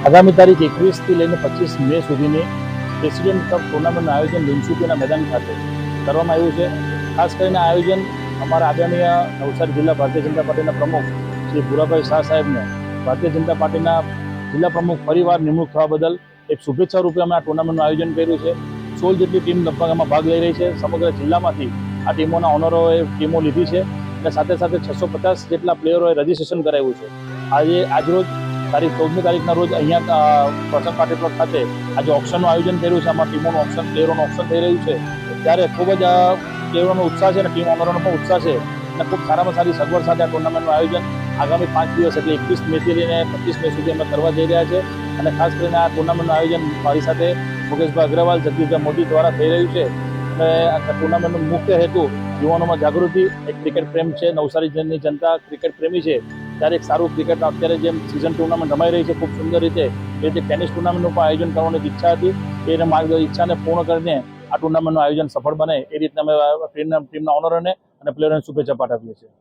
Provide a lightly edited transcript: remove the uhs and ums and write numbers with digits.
આગામી તારીખ 21થી લઈને 25 મે સુધીની પ્રેસિડેન્ટ કપ ટુર્નામેન્ટનું આયોજન લિંચુકીના મેદાન ખાતે કરવામાં આવ્યું છે. ખાસ કરીને આયોજન અમારા આદરણીય નવસારી જિલ્લા ભારતીય જનતા પાર્ટીના પ્રમુખ શ્રી ભુરાભાઈ શાહ સાહેબને ભારતીય જનતા પાર્ટીના જિલ્લા પ્રમુખ ફરીવાર નિમણૂક થવા બદલ એક શુભેચ્છા રૂપે અમે આ ટુર્નામેન્ટનું આયોજન કર્યું છે. 16 જેટલી ટીમ લગભગ આમાં ભાગ લઈ રહી છે. સમગ્ર જિલ્લામાંથી આ ટીમોના ઓનરોએ ટીમો લીધી છે અને સાથે સાથે 650 જેટલા પ્લેયરોએ રજીસ્ટ્રેશન કરાવ્યું છે. આજરોજ તારીખ 14મી તારીખના રોજ અહીંયા પ્રસંગ પાર્ટી પ્લોટ ખાતે આજે ઓપ્શનનું આયોજન કર્યું છે. આમાં ટીમોનું ઓપ્શન, પ્લેયરોનું ઓપ્શન થઈ રહ્યું છે. ત્યારે ખૂબ જ પ્લેયરોનો ઉત્સાહ છે અને ટીમ ઓનરોનો પણ ઉત્સાહ છે અને ખૂબ સારામાં સારી સગવડ સાથે આ ટુર્નામેન્ટનું આયોજન આગામી 5 દિવસ એટલે 21 મેથી લઈને 25 મે સુધી અમે કરવા જઈ રહ્યા છે. અને ખાસ કરીને આ ટુર્નામેન્ટનું આયોજન મારી સાથે મુકેશભાઈ અગ્રવાલ, જગદીશભાઈ મોદી દ્વારા થઈ રહ્યું છે. અને આ ટુર્નામેન્ટનો મુખ્ય હેતુ યુવાનોમાં જાગૃતિ, એક ક્રિકેટ પ્રેમ છે. નવસારીની જનતા ક્રિકેટ પ્રેમી છે. ત્યારે એક સારું ક્રિકેટ અત્યારે જેમ સિઝન ટુર્નામેન્ટ રમાઈ રહી છે ખૂબ સુંદર રીતે, એ રીતે ટેનિસ ટુર્નામેન્ટનું પણ આયોજન કરવાની ઈચ્છા હતી. એને ઈચ્છાને પૂર્ણ કરીને આ ટુર્નામેન્ટનું આયોજન સફળ બને એ રીતના અમે ટીમના ઓનરોને અને પ્લેયરોને શુભેચ્છા પાઠવીએ છીએ.